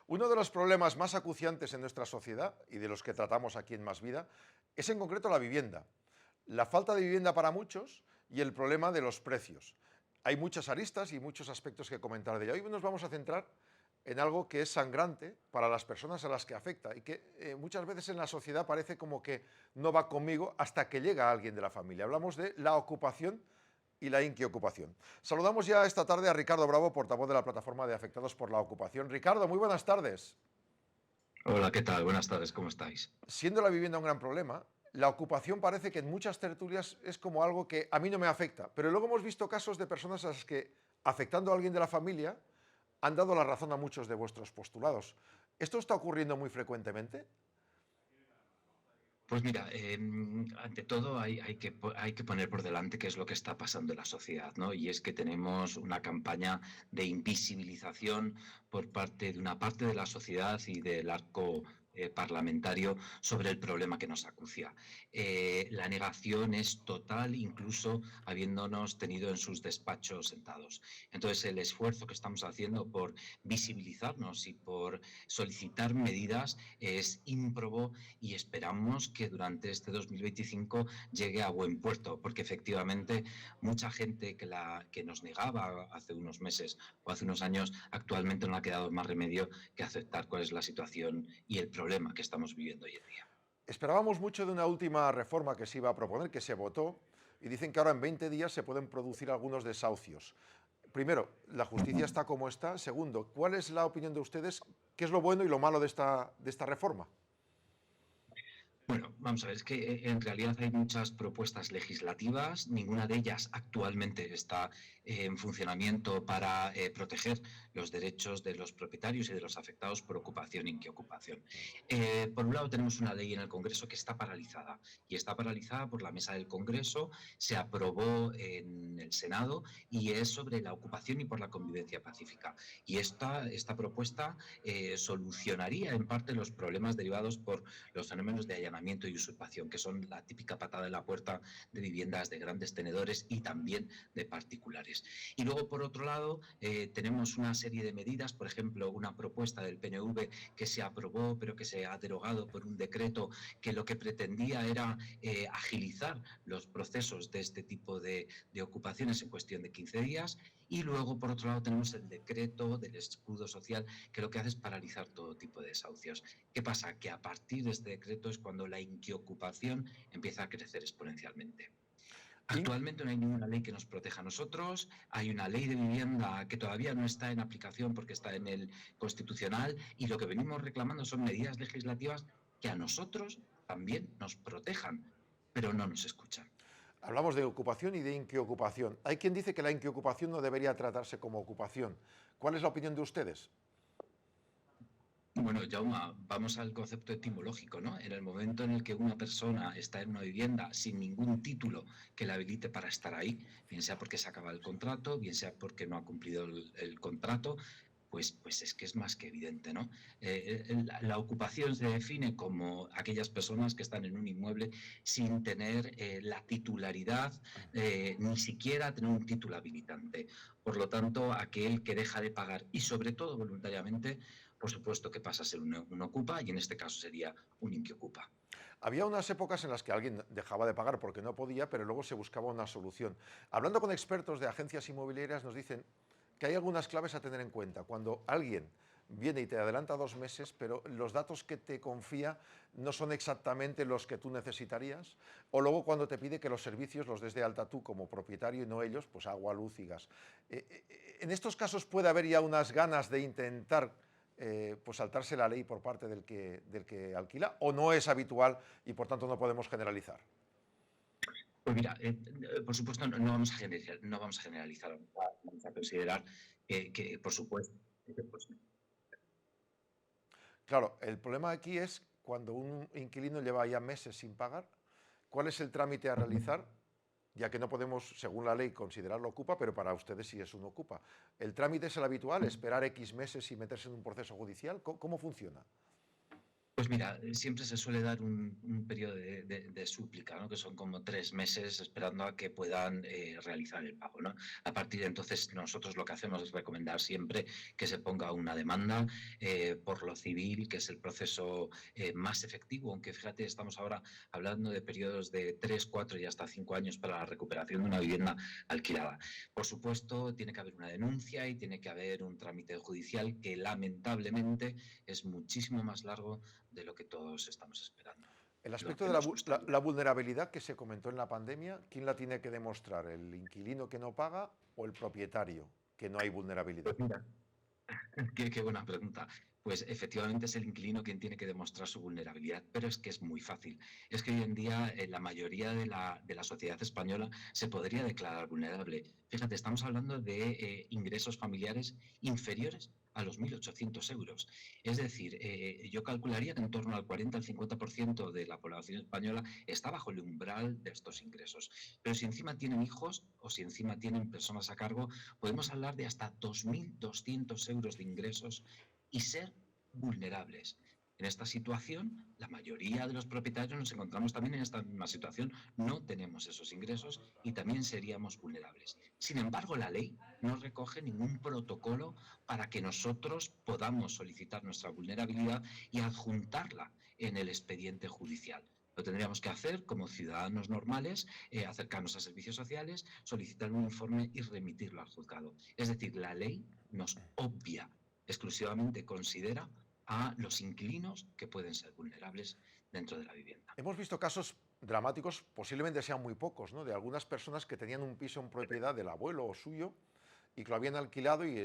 Uno de los problemas más acuciantes en nuestra sociedad y de los que tratamos aquí en Más Vida es en concreto la vivienda. La falta de vivienda para muchos y el problema de los precios. Hay muchas aristas y muchos aspectos que comentar de ello. Hoy nos vamos a centrar en algo que es sangrante para las personas a las que afecta y que muchas veces en la sociedad parece como que no va conmigo hasta que llega alguien de la familia. Hablamos de la ocupación y la inquiocupación. Saludamos ya esta tarde a Ricardo Bravo, portavoz de la plataforma de afectados por la ocupación. Ricardo, muy buenas tardes. Hola, ¿qué tal? Buenas tardes, ¿cómo estáis? Siendo la vivienda un gran problema, la ocupación parece que en muchas tertulias es como algo que a mí no me afecta, pero luego hemos visto casos de personas a las que, afectando a alguien de la familia, han dado la razón a muchos de vuestros postulados. ¿Esto está ocurriendo muy frecuentemente? Pues mira, ante todo hay que poner por delante qué es lo que está pasando en la sociedad, ¿no? Y es que tenemos una campaña de invisibilización por parte de una parte de la sociedad y del arco parlamentario sobre el problema que nos acucia. La negación es total, incluso habiéndonos tenido en sus despachos sentados. Entonces, el esfuerzo que estamos haciendo por visibilizarnos y por solicitar medidas es ímprobo y esperamos que durante este 2025 llegue a buen puerto, porque efectivamente mucha gente que nos negaba hace unos meses o hace unos años, actualmente no ha quedado más remedio que aceptar cuál es la situación y el problema que estamos viviendo hoy en día. Esperábamos mucho de una última reforma que se iba a proponer, que se votó, y dicen que ahora en 20 días se pueden producir algunos desahucios. Primero, ¿la justicia está como está? Segundo, ¿cuál es la opinión de ustedes? ¿Qué es lo bueno y lo malo de esta reforma? Bueno, vamos a ver, es que en realidad hay muchas propuestas legislativas, ninguna de ellas actualmente está en funcionamiento para proteger los derechos de los propietarios y de los afectados por ocupación e inquiocupación. Por un lado tenemos una ley en el Congreso que está paralizada y está paralizada por la mesa del Congreso, se aprobó en el Senado y es sobre la ocupación y por la convivencia pacífica. Y esta propuesta solucionaría en parte los problemas derivados por los fenómenos de allanamiento y usurpación, que son la típica patada en la puerta de viviendas de grandes tenedores y también de particulares. Y luego, por otro lado, tenemos una serie de medidas, por ejemplo, una propuesta del PNV que se aprobó, pero que se ha derogado por un decreto que lo que pretendía era agilizar los procesos de este tipo de ocupaciones en cuestión de 15 días. Y luego, por otro lado, tenemos el decreto del escudo social que lo que hace es paralizar todo tipo de desahucios. ¿Qué pasa? Que a partir de este decreto es cuando la inquiocupación empieza a crecer exponencialmente. In- Actualmente no hay ninguna ley que nos proteja a nosotros, hay una ley de vivienda que todavía no está en aplicación porque está en el constitucional y lo que venimos reclamando son medidas legislativas que a nosotros también nos protejan, pero no nos escuchan. Hablamos de ocupación y de inquiocupación. Hay quien dice que la inquiocupación no debería tratarse como ocupación. ¿Cuál es la opinión de ustedes? Bueno, Jauma, vamos al concepto etimológico, ¿no? En el momento en el que una persona está en una vivienda sin ningún título que la habilite para estar ahí, bien sea porque se acaba el contrato, bien sea porque no ha cumplido el contrato, pues es que es más que evidente, ¿no? La ocupación se define como aquellas personas que están en un inmueble sin tener la titularidad, ni siquiera tener un título habilitante. Por lo tanto, aquel que deja de pagar y sobre todo voluntariamente, por supuesto que pasa a ser un ocupa y en este caso sería un inquiocupa. Había unas épocas en las que alguien dejaba de pagar porque no podía, pero luego se buscaba una solución. Hablando con expertos de agencias inmobiliarias nos dicen que hay algunas claves a tener en cuenta. Cuando alguien viene y te adelanta 2 meses, pero los datos que te confía no son exactamente los que tú necesitarías, o luego cuando te pide que los servicios los des de alta tú como propietario y no ellos, pues agua, luz y gas. En estos casos puede haber ya unas ganas de intentar pues saltarse la ley por parte del que alquila, o no es habitual y por tanto no podemos generalizar. Pues mira, por supuesto no vamos a generalizar, no vamos a generalizar, vamos a considerar que por supuesto, pues, Claro, el problema aquí es cuando un inquilino lleva ya meses sin pagar, ¿cuál es el trámite a realizar? Ya que no podemos, según la ley, considerarlo ocupa, pero para ustedes sí es un ocupa. ¿El trámite es el habitual, esperar X meses y meterse en un proceso judicial? ¿Cómo funciona? Pues mira, siempre se suele dar un periodo de súplica, ¿no? Que son como 3 meses esperando a que puedan realizar el pago, ¿no? A partir de entonces, nosotros lo que hacemos es recomendar siempre que se ponga una demanda por lo civil, que es el proceso más efectivo, aunque fíjate, estamos ahora hablando de periodos de 3, 4 y hasta 5 años para la recuperación de una vivienda alquilada. Por supuesto, tiene que haber una denuncia y tiene que haber un trámite judicial que lamentablemente es muchísimo más largo de lo que todos estamos esperando, El lo aspecto que de nos gustaría. la vulnerabilidad que se comentó en la pandemia, ¿quién la tiene que demostrar? ¿El inquilino que no paga o el propietario que no hay vulnerabilidad? Pues mira, qué buena pregunta. Pues efectivamente es el inquilino quien tiene que demostrar su vulnerabilidad, pero es que es muy fácil. Es que hoy en día la mayoría de la sociedad española se podría declarar vulnerable. Fíjate, estamos hablando de ingresos familiares inferiores a los 1.800 euros. Es decir, yo calcularía que en torno al 40 al 50% de la población española está bajo el umbral de estos ingresos. Pero si encima tienen hijos o si encima tienen personas a cargo, podemos hablar de hasta 2.200 euros de ingresos y ser vulnerables. En esta situación, la mayoría de los propietarios nos encontramos también en esta misma situación. No tenemos esos ingresos y también seríamos vulnerables. Sin embargo, la ley no recoge ningún protocolo para que nosotros podamos solicitar nuestra vulnerabilidad y adjuntarla en el expediente judicial. Lo tendríamos que hacer como ciudadanos normales, acercarnos a servicios sociales, solicitar un informe y remitirlo al juzgado. Es decir, la ley nos obvia, exclusivamente considera a los inquilinos que pueden ser vulnerables dentro de la vivienda. Hemos visto casos dramáticos, posiblemente sean muy pocos, ¿no? De algunas personas que tenían un piso en propiedad del abuelo o suyo y que lo habían alquilado y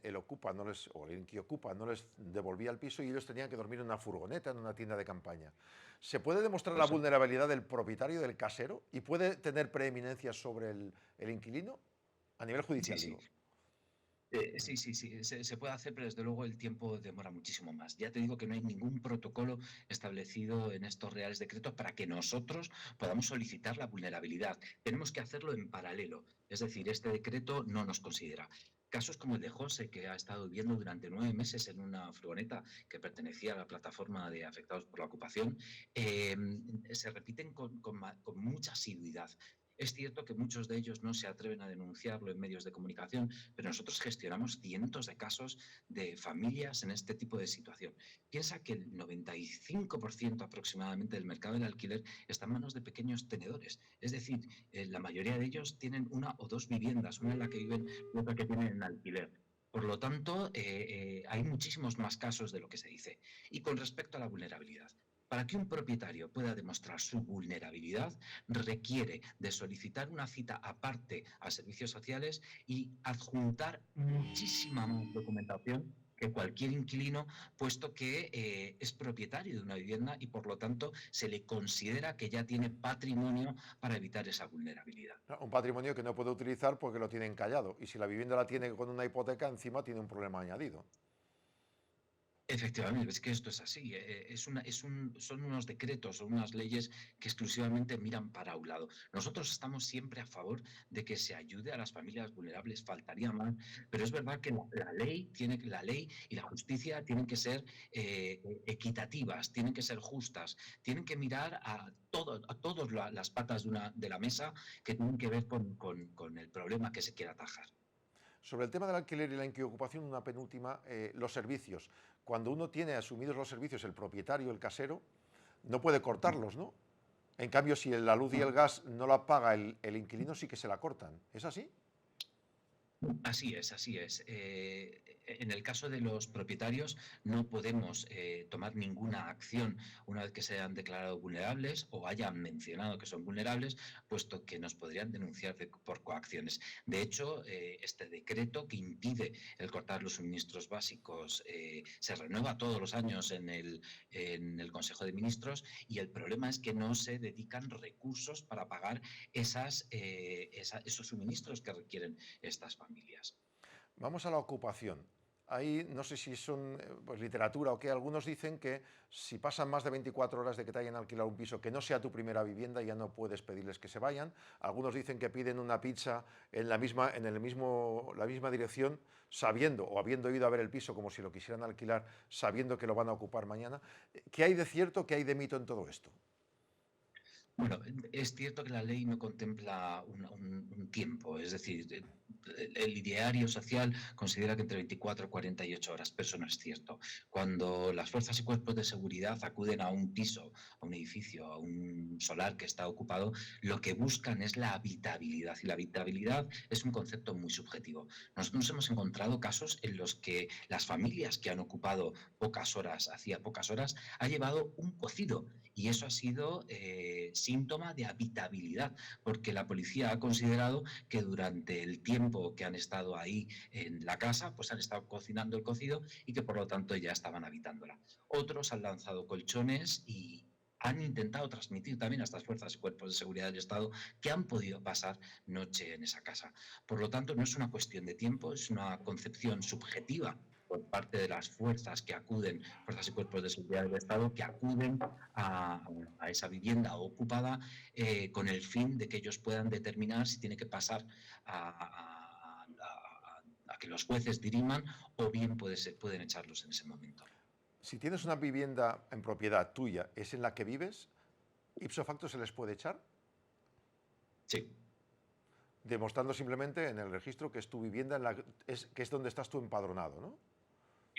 el ocupa no les, o el que ocupa no les devolvía el piso y ellos tenían que dormir en una furgoneta, en una tienda de campaña. ¿Se puede demostrar la Pues, vulnerabilidad del propietario, del casero, y puede tener preeminencia sobre el inquilino? A nivel sí, judicial, sí. digo. Sí, se puede hacer, pero desde luego el tiempo demora muchísimo más. Ya te digo que no hay ningún protocolo establecido en estos reales decretos para que nosotros podamos solicitar la vulnerabilidad. Tenemos que hacerlo en paralelo, es decir, este decreto no nos considera. Casos como el de José, que ha estado viviendo durante 9 meses en una furgoneta que pertenecía a la plataforma de afectados por la ocupación, eh, se repiten con mucha asiduidad. Es cierto que muchos de ellos no se atreven a denunciarlo en medios de comunicación, pero nosotros gestionamos cientos de casos de familias en este tipo de situación. Piensa que el 95% aproximadamente del mercado del alquiler está en manos de pequeños tenedores. Es decir, la mayoría de ellos tienen una o dos viviendas, una en la que viven y otra que tienen en alquiler. Por lo tanto, hay muchísimos más casos de lo que se dice. Y con respecto a la vulnerabilidad, para que un propietario pueda demostrar su vulnerabilidad, requiere de solicitar una cita aparte a servicios sociales y adjuntar muchísima más documentación que cualquier inquilino, puesto que es propietario de una vivienda y por lo tanto se le considera que ya tiene patrimonio para evitar esa vulnerabilidad. Un patrimonio que no puede utilizar porque lo tiene encallado. Y si la vivienda la tiene con una hipoteca, encima tiene un problema añadido. Efectivamente, es que esto es así. Son unos decretos o unas leyes que exclusivamente miran para un lado. Nosotros estamos siempre a favor de que se ayude a las familias vulnerables, faltaría más, pero es verdad que la ley y la justicia tienen que ser equitativas, tienen que ser justas, tienen que mirar a todas las patas de la mesa que tienen que ver con el problema que se quiere atajar. Sobre el tema del alquiler y la inquiocupación, una penúltima, los servicios. Cuando uno tiene asumidos los servicios, el propietario, el casero, no puede cortarlos, ¿no? En cambio, si la luz y el gas no la paga el inquilino, sí que se la cortan. ¿Es así? Así es, así es. En el caso de los propietarios no podemos tomar ninguna acción una vez que se hayan declarado vulnerables o hayan mencionado que son vulnerables, puesto que nos podrían denunciar por coacciones. De hecho, este decreto que impide el cortar los suministros básicos se renueva todos los años en el Consejo de Ministros y el problema es que no se dedican recursos para pagar esos suministros que requieren estas familias. Vamos a la ocupación. Ahí no sé si son pues, literatura o qué, algunos dicen que si pasan más de 24 horas de que te hayan alquilado un piso que no sea tu primera vivienda, ya no puedes pedirles que se vayan. Algunos dicen que piden una pizza la misma dirección, sabiendo o habiendo ido a ver el piso como si lo quisieran alquilar, sabiendo que lo van a ocupar mañana. ¿Qué hay de cierto, qué hay de mito en todo esto? Bueno, es cierto que la ley no contempla un tiempo, es decir, el ideario social considera que entre 24 y 48 horas, pero eso no es cierto. Cuando las fuerzas y cuerpos de seguridad acuden a un piso, a un edificio, a un solar que está ocupado, lo que buscan es la habitabilidad, y la habitabilidad es un concepto muy subjetivo. Nosotros hemos encontrado casos en los que las familias que han ocupado pocas horas, hacía pocas horas, ha llevado un cocido, y eso ha sido síntoma de habitabilidad, porque la policía ha considerado que durante el tiempo que han estado ahí en la casa, pues han estado cocinando el cocido y que por lo tanto ya estaban habitándola. Otros han lanzado colchones y han intentado transmitir también a estas fuerzas y cuerpos de seguridad del Estado que han podido pasar noche en esa casa. Por lo tanto, no es una cuestión de tiempo, es una concepción subjetiva por parte de las fuerzas que acuden, fuerzas y cuerpos de seguridad del Estado, que acuden a, a esa vivienda ocupada con el fin de que ellos puedan determinar si tiene que pasar a que los jueces diriman o bien pueden echarlos en ese momento. Si tienes una vivienda en propiedad tuya, ¿es en la que vives? ¿Ipso facto se les puede echar? Sí. Demostrando simplemente en el registro que es tu vivienda, que es donde estás tú empadronado, ¿no?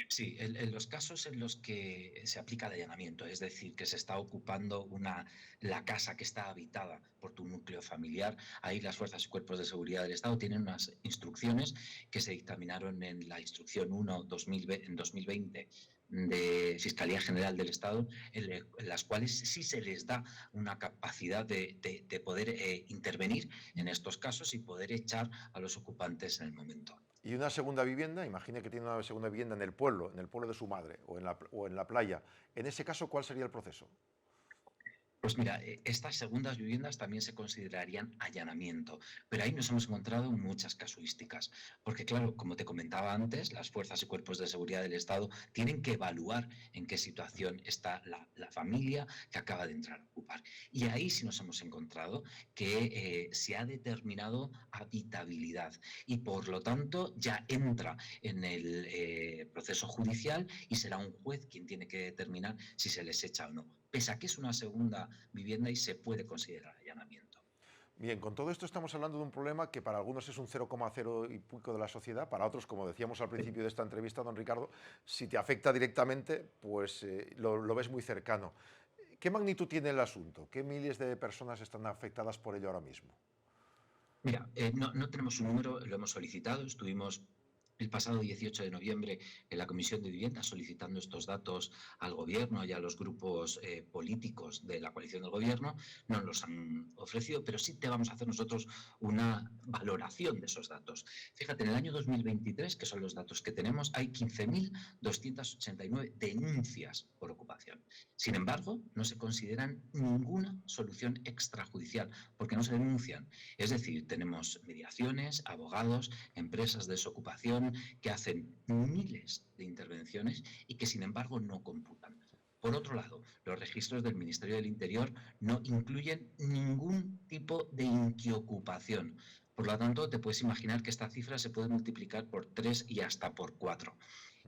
Sí, en los casos en los que se aplica el allanamiento, es decir, que se está ocupando la casa que está habitada por tu núcleo familiar, ahí las fuerzas y cuerpos de seguridad del Estado tienen unas instrucciones que se dictaminaron en la instrucción 1 en 2020 de Fiscalía General del Estado, en las cuales sí se les da una capacidad de poder intervenir en estos casos y poder echar a los ocupantes en el momento. Y una segunda vivienda, imagine que tiene una segunda vivienda en el pueblo de su madre o en la playa. En ese caso, ¿cuál sería el proceso? Pues mira, estas segundas viviendas también se considerarían allanamiento, pero ahí nos hemos encontrado muchas casuísticas, porque claro, como te comentaba antes, las fuerzas y cuerpos de seguridad del Estado tienen que evaluar en qué situación está la familia que acaba de entrar a ocupar. Y ahí sí nos hemos encontrado que se ha determinado habitabilidad y por lo tanto ya entra en el proceso judicial y será un juez quien tiene que determinar si se les echa o no, pese a que es una segunda vivienda y se puede considerar allanamiento. Bien, con todo esto estamos hablando de un problema que para algunos es un 0,0 y pico de la sociedad, para otros, como decíamos al principio de esta entrevista, don Ricardo, si te afecta directamente, pues lo ves muy cercano. ¿Qué magnitud tiene el asunto? ¿Qué miles de personas están afectadas por ello ahora mismo? Mira, no tenemos un número, lo hemos solicitado, estuvimos el pasado 18 de noviembre en la Comisión de Vivienda solicitando estos datos al Gobierno y a los grupos políticos de la coalición del Gobierno. No nos los han ofrecido, pero sí te vamos a hacer nosotros una valoración de esos datos. Fíjate, en el año 2023, que son los datos que tenemos, hay 15.289 denuncias por ocupación. Sin embargo, no se consideran ninguna solución extrajudicial porque no se denuncian. Es decir, tenemos mediaciones, abogados, empresas de desocupación que hacen miles de intervenciones y que sin embargo no computan. Por otro lado, los registros del Ministerio del Interior no incluyen ningún tipo de inquiocupación. Por lo tanto, te puedes imaginar que esta cifra se puede multiplicar por 3 y hasta por 4.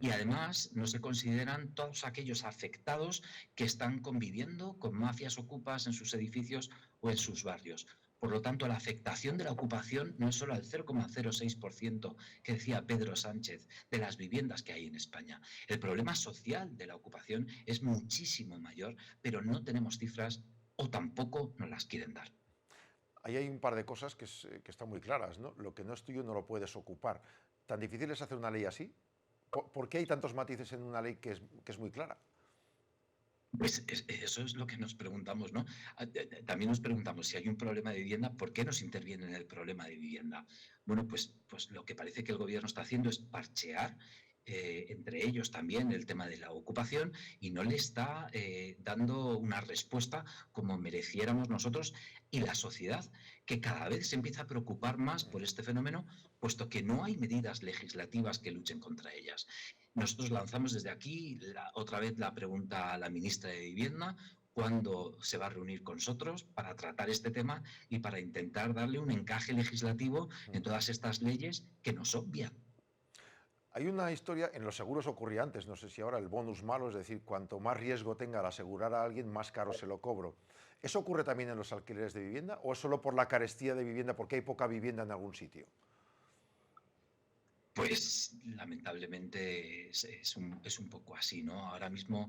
Y además no se consideran todos aquellos afectados que están conviviendo con mafias ocupas en sus edificios o en sus barrios. Por lo tanto, la afectación de la ocupación no es solo al 0,06% que decía Pedro Sánchez de las viviendas que hay en España. El problema social de la ocupación es muchísimo mayor, pero no tenemos cifras o tampoco nos las quieren dar. Ahí hay un par de cosas que están muy claras, ¿no? Lo que no es tuyo no lo puedes ocupar. ¿Tan difícil es hacer una ley así? ¿Por qué hay tantos matices en una ley que es muy clara? Pues eso es lo que nos preguntamos, ¿no? También nos preguntamos si hay un problema de vivienda, ¿por qué no se interviene en el problema de vivienda? Bueno, pues lo que parece que el gobierno está haciendo es parchear entre ellos también el tema de la ocupación, y no le está dando una respuesta como mereciéramos nosotros y la sociedad, que cada vez se empieza a preocupar más por este fenómeno, puesto que no hay medidas legislativas que luchen contra ellas. Nosotros lanzamos desde aquí otra vez la pregunta a la ministra de Vivienda: ¿cuándo se va a reunir con nosotros para tratar este tema y para intentar darle un encaje legislativo en todas estas leyes que nos obvian? Hay una historia, en los seguros ocurría antes, no sé si ahora, el bonus malo, es decir, cuanto más riesgo tenga al asegurar a alguien, más caro se lo cobro. ¿Eso ocurre también en los alquileres de vivienda o es solo por la carestía de vivienda, porque hay poca vivienda en algún sitio? Pues lamentablemente es un poco así, ¿no? Ahora mismo,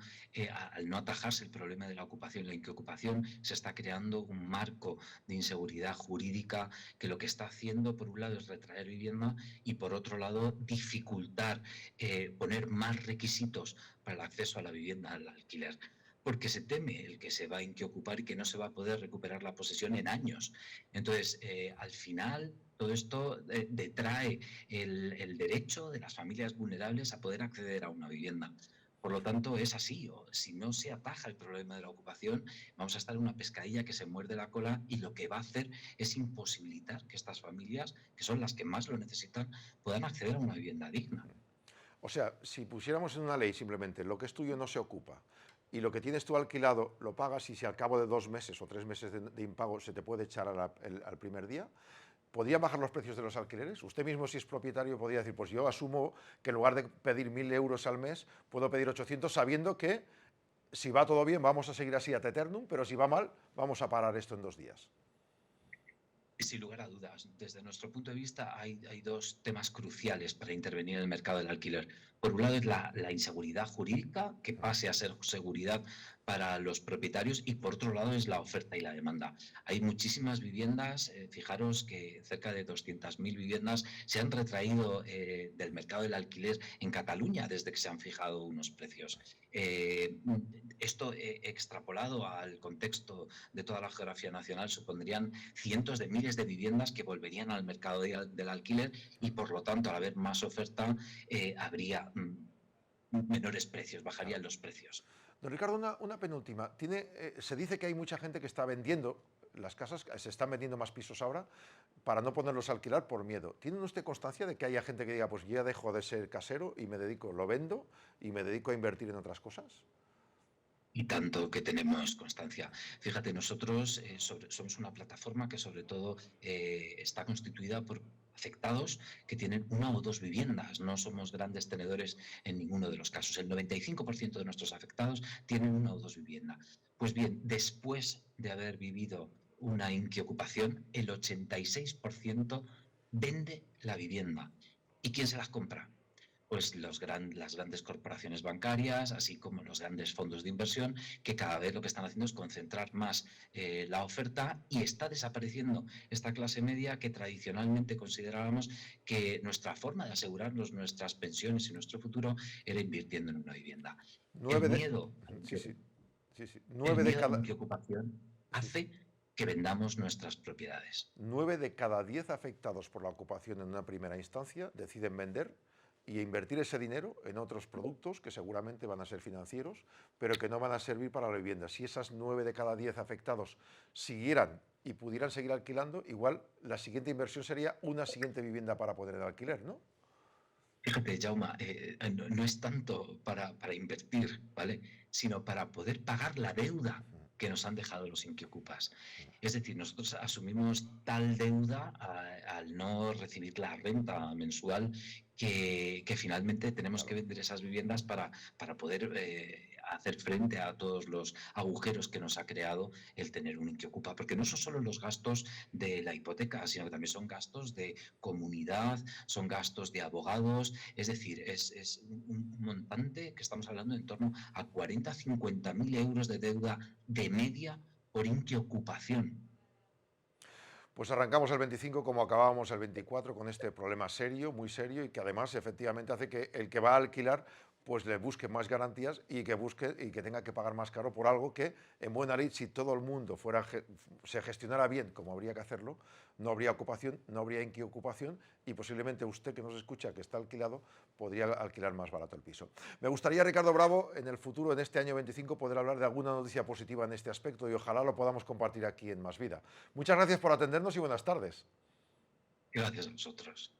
al no atajarse el problema de la ocupación y la inquiocupación, se está creando un marco de inseguridad jurídica que lo que está haciendo, por un lado, es retraer vivienda y, por otro lado, dificultar, poner más requisitos para el acceso a la vivienda, al alquiler. Porque se teme el que se va a inquiocupar y que no se va a poder recuperar la posesión en años. Entonces, al final, todo esto detrae el derecho de las familias vulnerables a poder acceder a una vivienda. Por lo tanto, es así. O si no se ataja el problema de la ocupación, vamos a estar en una pescadilla que se muerde la cola, y lo que va a hacer es imposibilitar que estas familias, que son las que más lo necesitan, puedan acceder a una vivienda digna. O sea, si pusiéramos en una ley simplemente lo que es tuyo no se ocupa y lo que tienes tú alquilado lo pagas y si al cabo de 2 meses o 3 meses de impago se te puede echar al primer día, ¿podrían bajar los precios de los alquileres? Usted mismo, si es propietario, podría decir, pues yo asumo que en lugar de pedir 1.000 euros al mes, puedo pedir 800 sabiendo que si va todo bien vamos a seguir así ad eternum, pero si va mal vamos a parar esto en 2 días. Sin lugar a dudas, desde nuestro punto de vista hay dos temas cruciales para intervenir en el mercado del alquiler. Por un lado es la inseguridad jurídica, que pase a ser seguridad para los propietarios, y por otro lado es la oferta y la demanda. Hay muchísimas viviendas, fijaros que cerca de 200.000 viviendas se han retraído del mercado del alquiler en Cataluña desde que se han fijado unos precios. Eh, Esto extrapolado al contexto de toda la geografía nacional supondrían cientos de miles de viviendas que volverían al mercado del alquiler, y por lo tanto, al haber más oferta, habría menores precios, Claro. bajarían los precios. Don Ricardo, una penúltima. Se dice que hay mucha gente que está vendiendo las casas, se están vendiendo más pisos ahora para no ponerlos a alquilar por miedo. ¿Tiene usted constancia de que haya gente que diga, pues ya dejo de ser casero y me dedico, lo vendo y me dedico a invertir en otras cosas? Y tanto que tenemos constancia. Fíjate, nosotros somos una plataforma que sobre todo está constituida por afectados que tienen una o dos viviendas. No somos grandes tenedores en ninguno de los casos. El 95% de nuestros afectados tienen una o dos viviendas. Pues bien, después de haber vivido una inquiocupación, el 86% vende la vivienda. ¿Y quién se las compra? Pues las grandes corporaciones bancarias, así como los grandes fondos de inversión, que cada vez lo que están haciendo es concentrar más la oferta, y está desapareciendo esta clase media que tradicionalmente considerábamos que nuestra forma de asegurarnos nuestras pensiones y nuestro futuro era invirtiendo en una vivienda. El Nueve de... miedo a la Sí, sí, sí, sí. el miedo a la inquiocupación Sí, sí. hace que vendamos nuestras propiedades. 9 de cada 10 afectados por la ocupación en una primera instancia deciden vender y invertir ese dinero en otros productos que seguramente van a ser financieros, pero que no van a servir para la vivienda. Si esas 9 de cada 10 afectados siguieran y pudieran seguir alquilando, igual la siguiente inversión sería una siguiente vivienda para poner en alquiler, ¿no? Fíjate, Jaume, no es tanto para invertir, ¿vale? Sino para poder pagar la deuda que nos han dejado los inquiocupas. Es decir, nosotros asumimos tal deuda al no recibir la renta mensual, que finalmente tenemos que Claro. vender esas viviendas para poder hacer frente a todos los agujeros que nos ha creado el tener un inquiocupa. Porque no son solo los gastos de la hipoteca, sino que también son gastos de comunidad, son gastos de abogados. Es decir, es un montante que estamos hablando en torno a 40 50 mil euros de deuda de media por inquiocupación. Pues arrancamos el 25 como acabábamos el 24 con este problema serio, muy serio y que además efectivamente hace que el que va a alquilar pues le busque más garantías y que busque y que tenga que pagar más caro por algo que, en buena ley, si todo el mundo se gestionara bien como habría que hacerlo, no habría ocupación, no habría inquiocupación y posiblemente usted que nos escucha, que está alquilado, podría alquilar más barato el piso. Me gustaría, Ricardo Bravo, en el futuro, en este año 25, poder hablar de alguna noticia positiva en este aspecto y ojalá lo podamos compartir aquí en Más Vida. Muchas gracias por atendernos y buenas tardes. Gracias a vosotros.